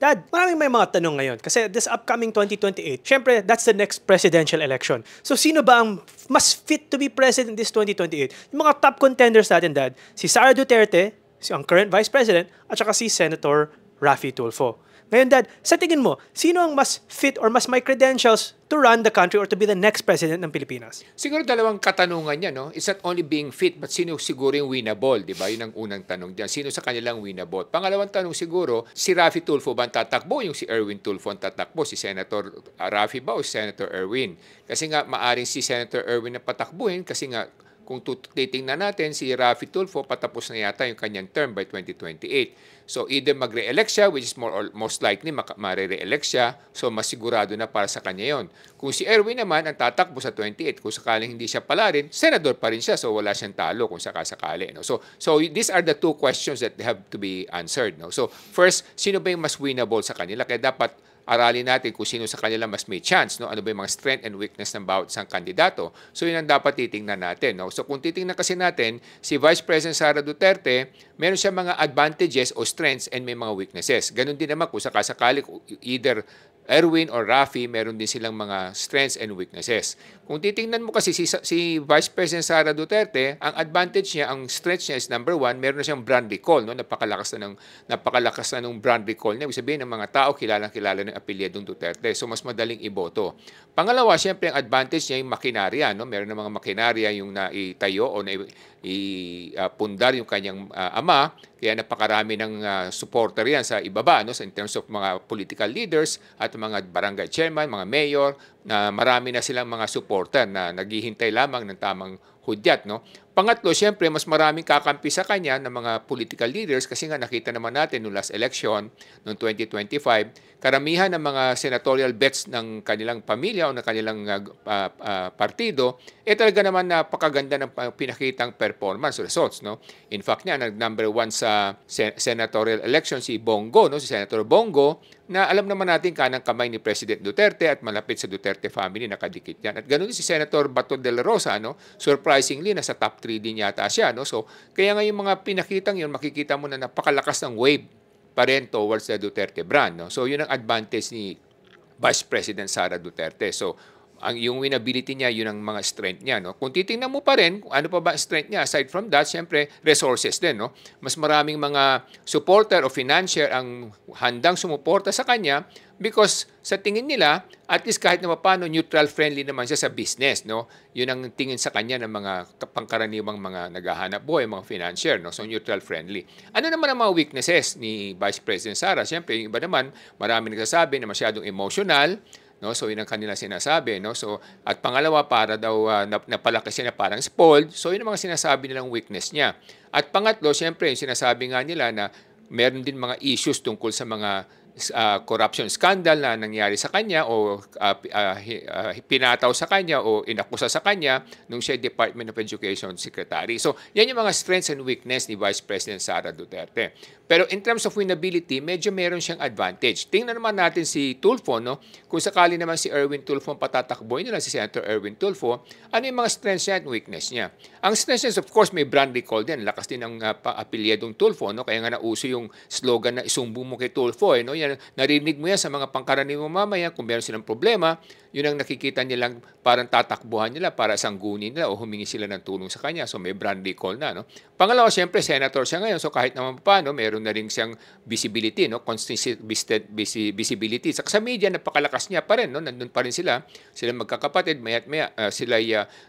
Dad, maraming may mga tanong ngayon kasi this upcoming 2028, syempre, that's the next presidential election. So, sino ba ang mas fit to be president this 2028? Yung mga top contenders natin, Dad, si Sara Duterte, ang current Vice President, at saka si Senator Raffy Tulfo. Ngayon, Dad, sa tingin mo, sino ang mas fit or mas may credentials to run the country or to be the next president ng Pilipinas? Siguro dalawang katanungan niya, no? It's not only being fit, but sino siguro yung winnable, di ba? Yun ang unang tanong diyan. Sino sa kanilang winnable? Pangalawang tanong siguro, si Raffy Tulfo ba ang tatakbo? Yung si Erwin Tulfo ang tatakbo? Si Senator Raffy ba o si Senator Erwin? Kasi nga, maaring si Senator Erwin na patakbuhin kasi nga, kung titingnan natin, si Raffy Tulfo patapos na yata yung kanyang term by 2028. So either magre-elect siya, which is most likely mare-re-elect siya, so mas sigurado na para sa kanya yon. Kung si Erwin naman ang tatakbo sa 28, kung sakaling hindi siya pala rin, senador pa rin siya, so wala siyang talo kung sakasakali. No? So these are the two questions that have to be answered. No? So first, sino ba yung mas winnable sa kanila? Kaya dapat aralin natin kung sino sa kanila mas may chance, no? Ano ba yung mga strength and weakness ng bawat isang kandidato. So yun ang dapat titingnan natin. No? So kung titingnan kasi natin, si Vice President Sara Duterte, meron siya mga advantages o strengths and may mga weaknesses. Ganon din naman kung sakasakali either Erwin or Raffy, meron din silang mga strengths and weaknesses. Kung titingnan mo kasi si Vice President Sara Duterte, ang advantage niya, ang strength niya is number one, meron na siyang brand recall. No? Napakalakas na ng brand recall niya. Ibig sabihin ng mga tao, kilala ng apelyedong Duterte. So, mas madaling iboto. Pangalawa, siyempre, ang advantage niya yung makinarya. No? Meron ng mga makinarya yung naitayo o pundar yung kanyang ama. Kaya napakarami ng supporter yan sa ibaba, no? So in terms of mga political leaders at mga barangay chairman, mga mayor, na marami na silang mga supporter na naghihintay lamang ng tamang hudyat. No? Pangatlo, siyempre, mas maraming kakampi sa kanya ng mga political leaders kasi nga nakita naman natin noong last election, noong 2025, karamihan ng mga senatorial bets ng kanilang pamilya o ng kanilang partido, talaga naman napakaganda ng pinakitang performance results. No? In fact, number one sa senatorial election si Bongo, no? Si Senator Bongo, na alam naman natin kanang kamay ni President Duterte at malapit sa Duterte family, nakadikit yan. At ganoon din si Senator Bato de la Rosa, no? Surprisingly, nasa top 3 din yata siya. No? So, kaya nga yung mga pinakitang yun, makikita mo na napakalakas ng wave pa rin towards the Duterte brand. No? So, yun ang advantage ni Vice President Sara Duterte. So, yung winnability niya, yun ang mga strength niya. No? Kung titingnan mo pa rin, kung ano pa ba strength niya, aside from that, siyempre, resources din. No? Mas maraming mga supporter o financier ang handang sumuporta sa kanya because sa tingin nila, at least kahit na paano, neutral-friendly naman siya sa business. No? Yun ang tingin sa kanya ng mga pangkaraniwang mga naghahanap buhay, mga financier. No? So, neutral-friendly. Ano naman ang mga weaknesses ni Vice President Sara? Siyempre, yung iba naman, marami nagsasabi na masyadong emotional. No, so yun ang kanila sinasabi, no. So at pangalawa, para daw napalaki siya na parang spoiled. So yun ang mga sinasabi nilang weakness niya. At pangatlo, siyempre, yung sinasabi nga nila na meron din mga issues tungkol sa mga corruption scandal na nangyari sa kanya o pinataw sa kanya o inakusa sa kanya nung siya Department of Education Secretary. So, yan yung mga strengths and weakness ni Vice President Sara Duterte. Pero in terms of winnability, medyo meron siyang advantage. Tingnan naman natin si Tulfo, no? Kung sakali naman si Erwin Tulfo ang patatakboy nila, si Senator Erwin Tulfo, ano yung mga strengths niya at weakness niya? Ang strengths niya, of course, may brand recall din. Lakas din ng apelyedong Tulfo, no? Kaya nga nauso yung slogan na isumbong mo kay Tulfo, no? Yan, narinig mo yan sa mga pangkaraniwang mamaya. Kung meron silang problema, yun ang nakikita nilang parang tatakbuhan nila para sanggunin nila o humingi sila ng tulong sa kanya. So may brand recall na. No? Pangalawa, siyempre, senator siya ngayon. So kahit naman paano, meron na rin siyang visibility, no? Consistent visibility. Sa media, napakalakas niya pa rin. No? Nandun pa rin sila. Sila magkakapatid. Maya sila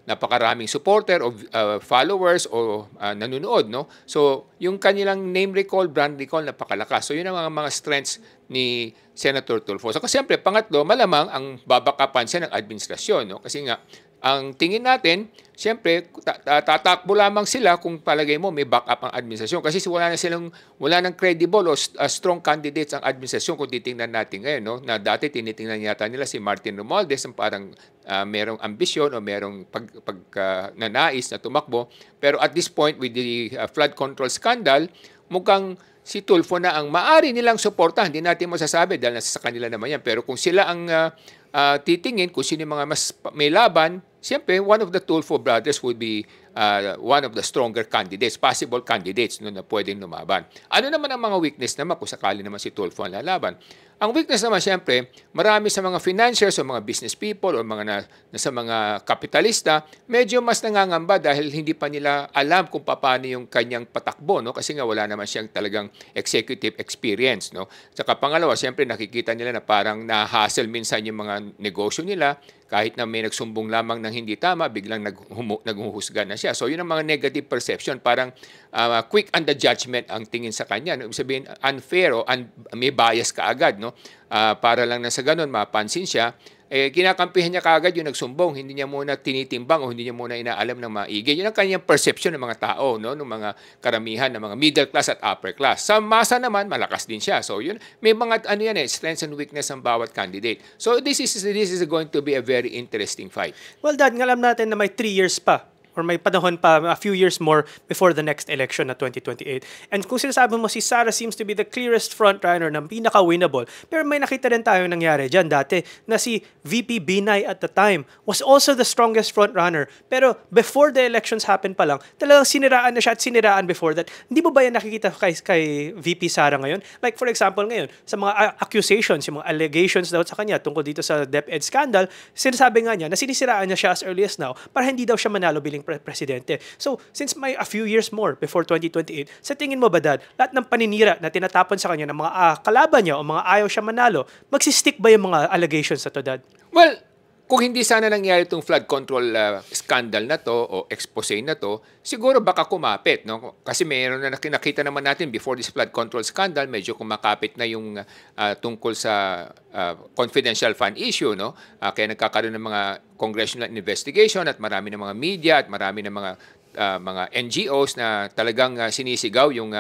napakaraming supporter o followers o nanonood. No? So yung kanilang name recall, brand recall, napakalakas. So yun ang mga strengths ni Senator Tulfo. So kasi siyempre, pangatlo, malamang ang babakapan siya ng administrasyon. No? Kasi nga, ang tingin natin, siyempre, tatakbo lamang sila kung palagay mo may backup ang administrasyon. Kasi wala nang credible o strong candidates ang administrasyon kung titingnan natin ngayon. No? Na dati tinitingnan yata nila si Martin Romualdez ang parang merong ambisyon o merong nanais na tumakbo. Pero at this point, with the flood control scandal, mukhang si Tulfo na ang maari nilang suportahan. Hindi natin masasabi dahil nasa kanila naman yan. Pero kung sila ang titingin, kung sino mga mas may laban, siyempre, one of the Tulfo brothers would be one of the stronger candidates, possible candidates no, na pwedeng lumaban. Ano naman ang mga weakness naman kung sakali naman si Tulfo ang lalaban? Ang weakness naman, siyempre, marami sa mga financiers o mga business people o sa mga kapitalista, medyo mas nangangamba dahil hindi pa nila alam kung paano yung kanyang patakbo, no? Kasi nga wala naman siyang talagang executive experience, no? Saka pangalawa, siyempre nakikita nila na parang na-hassle minsan yung mga negosyo nila, kahit na may nagsumbong lamang ng hindi tama, biglang naghuhusga na siya. So, yun ang mga negative perception. Parang quick on the judgment ang tingin sa kanya. No? Ibig sabihin, unfair o may bias ka agad. No? Para lang na sa ganun, mapansin siya. Kinakampihan niya kaagad yung nagsumbong. Hindi niya muna tinitimbang o hindi niya muna inaalam ng maigi. Yun ang kanyang perception ng mga tao, no? Ng mga karamihan, ng mga middle class at upper class. Sa masa naman, malakas din siya. So, yun, may mga strengths and weakness ng bawat candidate. So, this is going to be a very interesting fight. Well, Dad, alam natin na may 3 years pa or may panahon pa, a few years more before the next election na 2028. And kung sinasabi mo, si Sara seems to be the clearest frontrunner ng pinaka-winnable. Pero may nakita rin tayo nangyari dyan dati na si VP Binay at the time was also the strongest frontrunner. Pero before the elections happen pa lang, talagang siniraan na siya at siniraan before that. Hindi mo ba yan nakikita kay VP Sara ngayon? Like for example ngayon, sa mga accusations, yung mga allegations daw sa kanya tungkol dito sa DepEd scandal, sinasabi nga niya na sinisiraan niya siya as early as now para hindi daw siya manalo bilang presidente. So, since may a few years more before 2028, sa tingin mo ba, Dad, lahat ng paninira na tinatapon sa kanya ng mga kalaban niya o mga ayaw siya manalo, magsistick ba yung mga allegations sa to, Dad? Well, kung hindi sana nangyari itong flood control scandal na to o expose na to, siguro baka kumapit. No? Kasi mayroon na nakita naman natin before this flood control scandal, medyo kumakapit na yung tungkol sa confidential fund issue. No? Kaya nagkakaroon ng mga congressional investigation at marami ng mga media at marami ng mga NGOs na talagang sinisigaw yung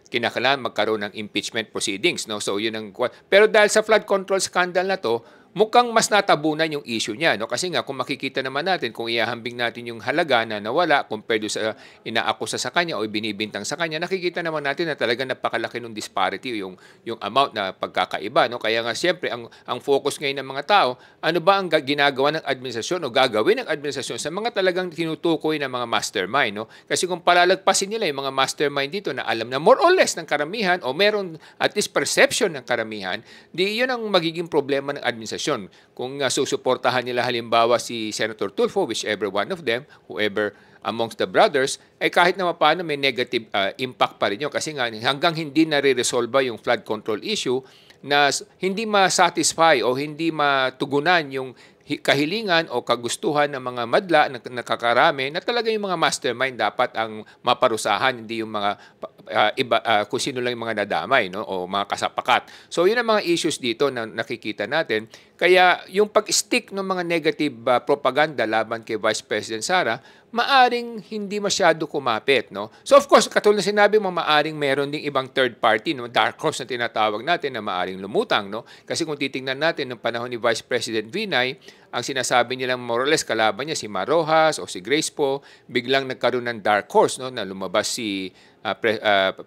kinakailangan magkaroon ng impeachment proceedings. No? So, yun ang, pero dahil sa flood control scandal na to, mukhang mas natabunan yung issue niya. No? Kasi nga, kung makikita naman natin, kung iahambing natin yung halaga na nawala compared sa inaakusa sa kanya o ibinibintang sa kanya, nakikita naman natin na talagang napakalaki ng disparity yung amount na pagkakaiba. No? Kaya nga, siyempre, ang focus ngayon ng mga tao, ano ba ang ginagawa ng administrasyon o gagawin ng administrasyon sa mga talagang tinutukoy ng mga mastermind. No? Kasi kung palalagpasin nila yung mga mastermind dito na alam na more or less ng karamihan o meron at least perception ng karamihan, di yun ang magiging problema ng administrasyon. Kung susuportahan nila halimbawa si Senator Tulfo, whichever one of them, whoever amongst the brothers, kahit na paano may negative impact pa rin yun. Kasi nga hanggang hindi nare-resolve yung flood control issue, na hindi ma-satisfy o hindi matugunan yung kahilingan o kagustuhan ng mga madla na nakakarami na talaga yung mga mastermind dapat ang maparusahan, hindi yung mga kung sino lang yung mga nadamay, no? O mga kasapakat. So yun ang mga issues dito na nakikita natin. Kaya yung pag-stick ng mga negative propaganda laban kay Vice President Sara, maaring hindi masyado kumapit. No? So of course, katulad na sinabi mo, maaring meron ding ibang third party, no? Dark horse na tinatawag natin na maaring lumutang. No? Kasi kung titingnan natin ng panahon ni Vice President Binay, ang sinasabi nilang more or less kalaban niya si Marojas o si Grace Poe, biglang nagkaroon ng dark horse, no? Na lumabas si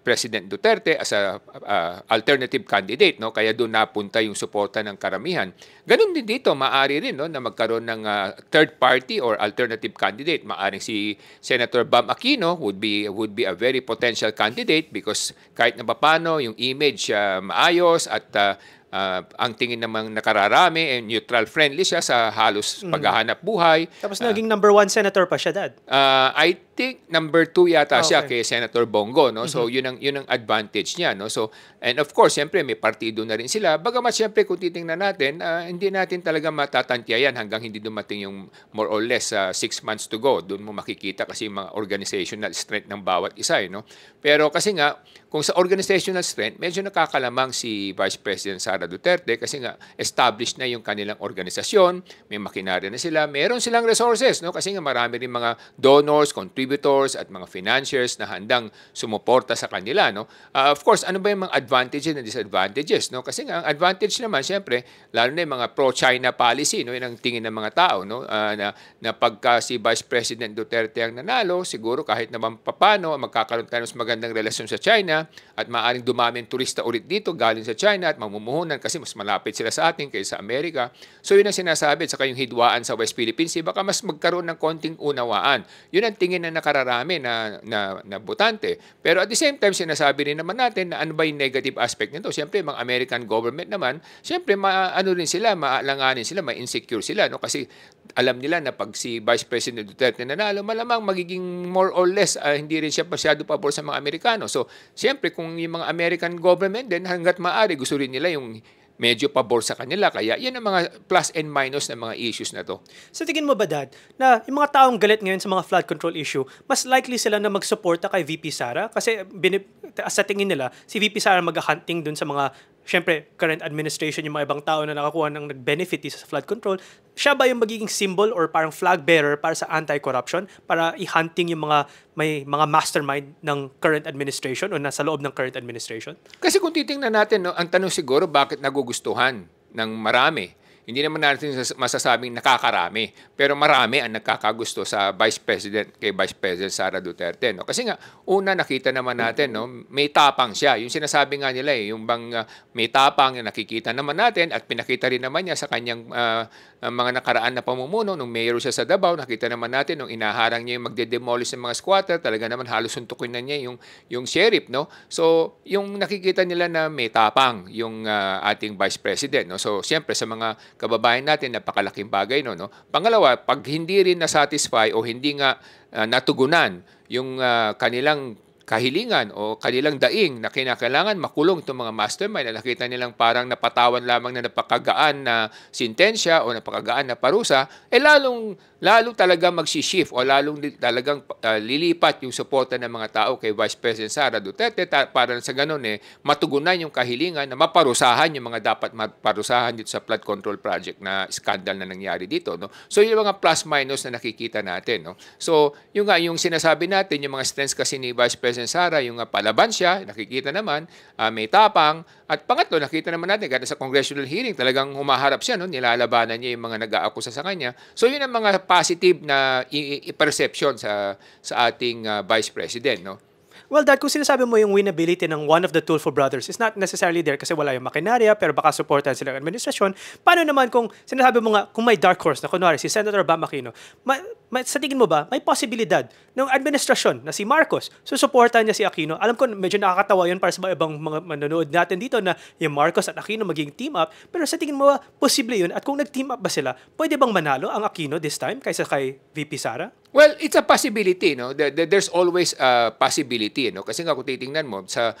President Duterte as a alternative candidate, no? Kaya doon napunta yung suporta ng karamihan. Ganun din dito, maaari rin, no, na magkaroon ng third party or alternative candidate. Maaring si Senator Bam Aquino would be a very potential candidate because kahit na paano yung image maayos at ang tingin namang nakararami and neutral friendly siya sa halos paghahanap buhay. Tapos naging number 1 senator pa siya, Dad. I think number 2 yata siya Okay. kay Senator Bongo, no? So yun ang advantage niya, no? So and of course, siyempre may partido na rin sila. Bagamat siyempre kung titingnan natin, hindi natin talaga matatantyayan hanggang hindi dumating yung more or less 6 months to go. Doon mo makikita kasi yung mga organizational strength ng bawat isa, no? Pero kasi nga kung sa organizational strength, medyo nakakalamang si Vice President Sara Duterte kasi nga established na yung kanilang organisasyon, may makinarya na sila, meron silang resources, no? Kasi nga marami rin mga donors, contributors, contributors at mga financiers na handang sumuporta sa kanila, no? Of course, ano ba yung mga advantages and disadvantages, no? Kasi nga ang advantage naman syempre, lalo na yung mga pro-China policy, no? Yun ang tingin ng mga tao, no? Na pagka si Vice President Duterte ang nanalo, siguro kahit naman papano magkakaroon tayo mas magandang relasyon sa China at maaaring dumami ang turista ulit dito galing sa China at mamumuhunan kasi mas malapit sila sa atin kaysa sa Amerika. So yun ang sinasabi at saka yung hidwaan sa West Philippines Sea, baka mas magkaroon ng konting unawaan. Yun ang tingin na nakararami na botante. Pero at the same time, sinasabi rin naman natin na ano ba yung negative aspect nito. Siyempre, mga American government naman, siyempre, ano rin sila, maalanganin sila, ma-insecure sila. No? Kasi alam nila na pag si Vice President Duterte nanalo, malamang magiging more or less, hindi rin siya masyado pabor sa mga Amerikano. So, siyempre, kung yung mga American government din, hanggat maaari, gusto rin nila yung medyo pabor sa kanila. Kaya yan ang mga plus and minus na mga issues na to. So tingin mo ba, Dad, na yung mga taong galit ngayon sa mga flood control issue, mas likely sila na magsuporta kay VP Sara? Kasi sa tingin nila, si VP Sara mag-hunting dun sa mga, syempre, current administration, yung mga ibang tao na nakakuha ng nag-benefit sa flood control. Siya ba yung magiging symbol or parang flag bearer para sa anti-corruption? Para i-hunting yung may mga mastermind ng current administration o nasa loob ng current administration? Kasi kung titingnan natin, no, ang tanong siguro, bakit nagugustuhan ng marami? Hindi naman natin masasabing nakakarami, pero marami ang nagkakagusto sa Vice President, kay Vice President Sara Duterte. No? Kasi nga, una nakita naman natin, no, may tapang siya. Yung sinasabi nga nila, yung bang may tapang, yung nakikita naman natin at pinakita rin naman niya sa kanyang mga nakaraan na pamumuno. Nung mayor siya sa Davao, nakita naman natin, nung inaharang niya yung magde-demolish ng mga squatter, talaga naman halos suntukin na niya yung sheriff. No? So, yung nakikita nila na may tapang yung ating Vice President. No? So, siyempre sa mga kababayan natin, napakalaking bagay, no? Pangalawa, pag hindi rin na-satisfy o hindi nga natugunan yung kanilang kahilingan o kanilang daing na kinakailangan makulong itong mga mastermind na nakita nilang parang napatawan lamang na napakagaan na sintensya o napakagaan na parusa, lalo talaga magsishift o lalong talagang lilipat yung suporta ng mga tao kay Vice President Sara Duterte para sa ganun matugunan yung kahilingan na maparusahan yung mga dapat maparusahan dito sa flood control project na scandal na nangyari dito. No? So yung mga plus minus na nakikita natin. No? So yung sinasabi natin, yung mga strengths kasi ni Vice President Sara, yung palaban siya, nakikita naman, may tapang. At pangatlo, nakita naman natin, kada sa congressional hearing, talagang humaharap siya, no? Nilalabanan niya yung mga nag-aakusa sa kanya. So yun ang mga positive na perception sa ating Vice President. No? Well, Dad, kung sinasabi mo yung winnability ng one of the Tulfo brothers is not necessarily there kasi wala yung makinarya pero baka supportan sila ng administrasyon, paano naman kung sinasabi mo nga, kung may dark horse na kunwari si Senator Bam Aquino, sa tingin mo ba, may posibilidad ng administrasyon na si Marcos, susuportan niya si Aquino? Alam ko, medyo nakakatawa yun para sa mga ibang mga manonood natin dito na yung Marcos at Aquino magiging team up, pero sa tingin mo ba, posible yun? At kung nag-team up ba sila, pwede bang manalo ang Aquino this time kaysa kay VP Sara? Well, it's a possibility, no. There's always a possibility, no. Kasi nga kung titingnan mo sa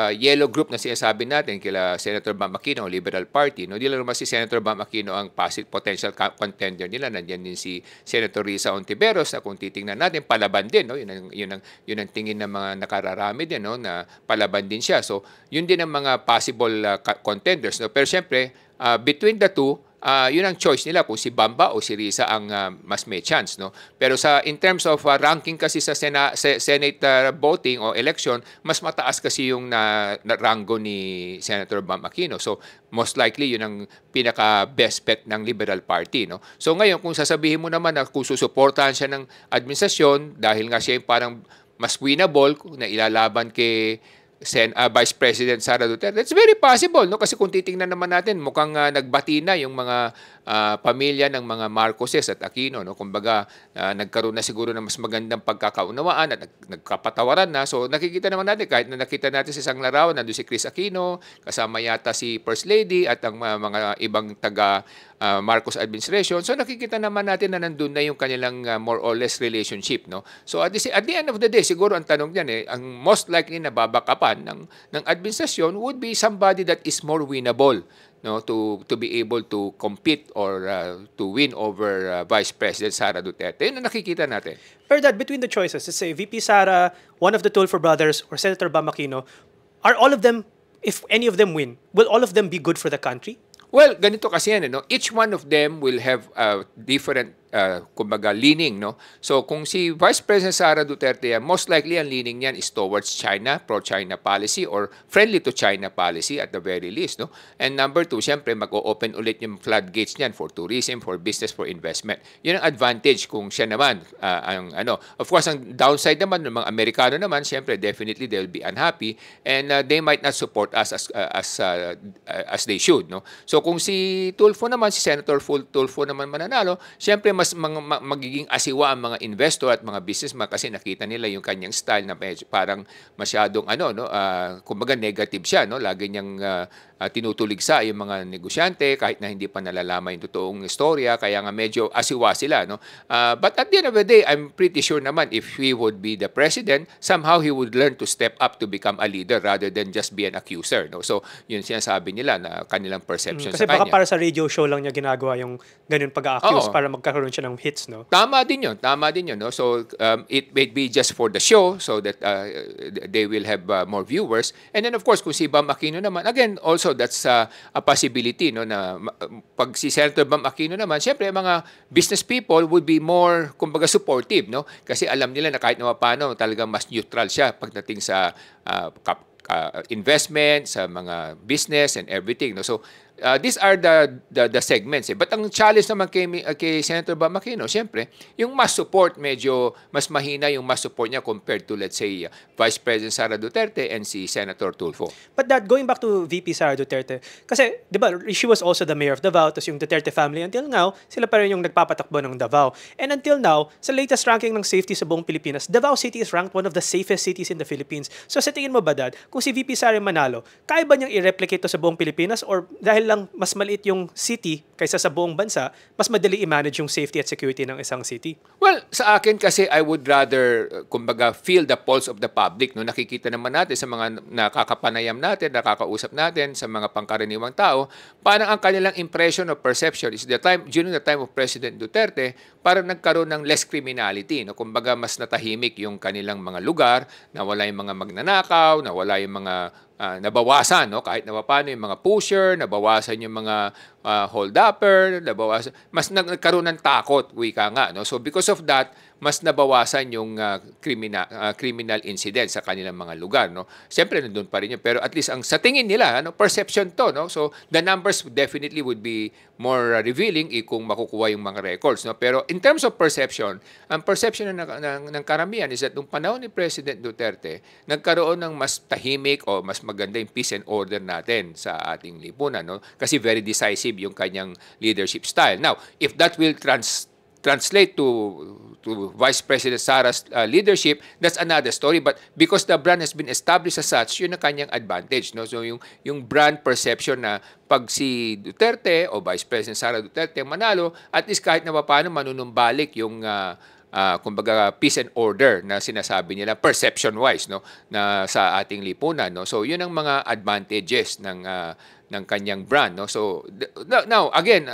yellow group na sinasabi natin kila Senator Bam Aquino, Liberal Party, no. Di lang naman si Senator Bam Aquino ang potential contender nila. Nandiyan din si Senator Risa Ontiveros na kung titingnan natin palaban din, no. Yun ang tingin ng mga nakararami din, no, na palaban din siya. So, yun din ang mga possible contenders, no. Pero syempre, between the two, yun ang choice nila kung si Bamba o si Risa ang mas may chance, no. Pero in terms of ranking kasi sa Senate voting o election, mas mataas kasi yung rango ni Senator Bam Aquino. So most likely yun ang pinaka best bet ng Liberal Party, no. So ngayon kung sasabihin mo naman na kung susuportahan siya ng administrasyon dahil nga siya yung parang mas winnable na ilalaban kay Vice President Sara Duterte, it's very possible, no? Kasi kung titingnan naman natin, mukhang nagbati na yung mga pamilya ng mga Marcoses at Aquino, no? Kumbaga, nagkaroon na siguro ng mas magandang pagkakaunawaan at nagkapatawaran na. So, nakikita naman natin, kahit na nakita natin sa isang larawan, nandun si Chris Aquino, kasama yata si First Lady at ang mga ibang taga Marcos administration. So, nakikita naman natin na nandun na yung kanilang more or less relationship, no? So, at the end of the day, siguro ang tanong diyan ang most likely na babakapan ng administrasyon would be somebody that is more winnable, no, to be able to compete or to win over Vice President Sara Duterte. Yun ang nakikita natin. Pero Dad, between the choices, let's say VP Sara, one of the Tulfo brothers, or Senator Bam Aquino, are all of them, if any of them win, will all of them be good for the country? Well, ganito kasi yan, no? Each one of them will have different kumbaga leaning, no? So kung si Vice President Sara Duterte yan, most likely ang leaning niyan is towards China, pro-China policy or friendly to China policy at the very least, no? And number two, syempre mag-o-open ulit yung floodgates niyan for tourism, for business, for investment. Yun ang advantage kung siya naman ang ano. Of course, ang downside naman ng mga Amerikano naman, syempre definitely they'll be unhappy and they might not support us as they should, no? So kung si Tulfo naman, si Senator Tulfo naman mananalo, syempre mas magiging asiwa ang mga investor at mga businessman kasi nakita nila yung kanyang style na parang masyadong kumbaga negative siya, no? Lagi niyang tinutuligsa yung mga negosyante kahit na hindi pa nalalaman yung totoong istorya, kaya nga medyo asiwa sila, no? But at the end of the day, I'm pretty sure naman if he would be the president, somehow he would learn to step up to become a leader rather than just be an accuser, no? So yun sinasabi nila na kanilang perception kasi sa kanya. Baka para sa radio show lang niya ginagawa yung ganun pag-accuse para magkaroon siya ng hits, no? Tama din yun, no? So it may be just for the show so that they will have more viewers. And then of course, kung si Bam Aquino naman, again, also that's a possibility, no, na pag si Senator Bam Aquino naman, syempre mga business people would be more, kumbaga, supportive, no? Kasi alam nila na kahit na paano, talagang mas neutral siya pagdating sa investment, sa mga business and everything, no? So these are the segments. But ang challenge naman kay Senator Bam Aquino, siyempre, yung mass support, medyo mas mahina yung mass support niya compared to, let's say, Vice President Sara Duterte and si Senator Tulfo. But that, going back to VP Sara Duterte, kasi, di ba, she was also the mayor of Davao, tapos yung Duterte family, until now, sila pa rin yung nagpapatakbo ng Davao. And until now, sa latest ranking ng safety sa buong Pilipinas, Davao City is ranked one of the safest cities in the Philippines. So sa tingin mo ba, Dad, kung si VP Sara manalo, kaya ba niyang i-replicate to sa buong Pilipinas or dahil lang mas maliit yung city kaysa sa buong bansa, mas madali i-manage yung safety at security ng isang city? Well, sa akin kasi I would rather, kumbaga, feel the pulse of the public. No? Nakikita naman natin sa mga nakakapanayam natin, nakakausap natin sa mga pangkaraniwang tao, parang ang kanilang impression or perception is during the time of President Duterte, parang nagkaroon ng less criminality. No? Kumbaga, mas natahimik yung kanilang mga lugar, nawala yung mga magnanakaw, nawala yung mga nabawasan, no? Kahit na paano yung mga pusher, nabawasan yung mga hold-upper, nabawasan, mas nagkaroon ng takot, wika nga, no? So because of that, mas nabawasan yung criminal incident sa kanilang mga lugar, no? Siyempre nandun pa rin yun, pero at least ang sa tingin nila, ano, perception to, no? So the numbers definitely would be more revealing kung makukuha yung mga records, no? Pero in terms of perception, ang perception ng karamihan is that nung panahon ni President Duterte, nagkaroon ng mas tahimik o mas maganda yung peace and order natin sa ating lipunan, no? Kasi very decisive yung kanyang leadership style. Now, if that will translate to Vice President Sara's leadership, that's another story. But because the brand has been established as such, yun ang kanyang advantage, no? So yung brand perception na pag si Duterte o Vice President Sara Duterte manalo, at least kahit na paano manunumbalik yung kumbaga peace and order na sinasabi nila perception wise, no, na sa ating lipunan, no. So yun ang mga advantages ng kanyang brand, no. So now again,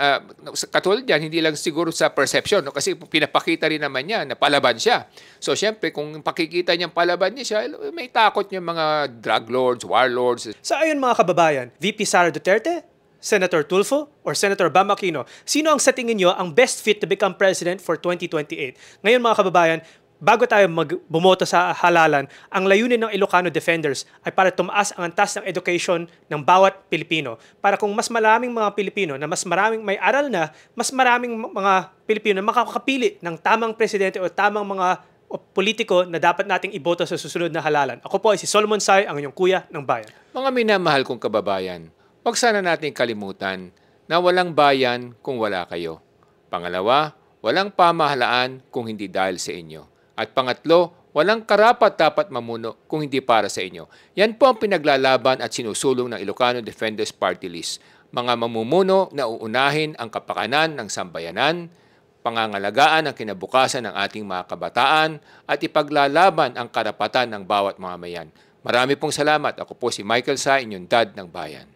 katulad yan, hindi lang siguro sa perception, no, kasi pinapakita rin naman niya na palaban siya. So syempre kung pakikita niyang palaban niya siya, may takot niya mga drug lords, warlords. So ayun mga kababayan, VP Sara Duterte, Senator Tulfo, or Senator Bam Aquino, sino ang sa tingin nyo ang best fit to become president for 2028? Ngayon mga kababayan, bago tayo bumoto sa halalan, ang layunin ng Ilocano Defenders ay para tumaas ang antas ng education ng bawat Pilipino. Para kung mas maraming mga Pilipino na mas maraming may aral na, mas maraming mga Pilipino na makakapili ng tamang presidente o tamang mga politiko na dapat nating iboto sa susunod na halalan. Ako po ay si Solomon Sai, ang inyong kuya ng bayan. Mga minamahal kong kababayan, huwag sana natin kalimutan na walang bayan kung wala kayo. Pangalawa, walang pamahalaan kung hindi dahil sa inyo. At pangatlo, walang karapat-dapat mamuno kung hindi para sa inyo. Yan po ang pinaglalaban at sinusulong ng Ilocano Defenders Party List. Mga mamumuno na uunahin ang kapakanan ng sambayanan, pangangalagaan ang kinabukasan ng ating mga kabataan, at ipaglalaban ang karapatan ng bawat mamamayan. Marami pong salamat. Ako po si Michael Sa, inyong dad ng bayan.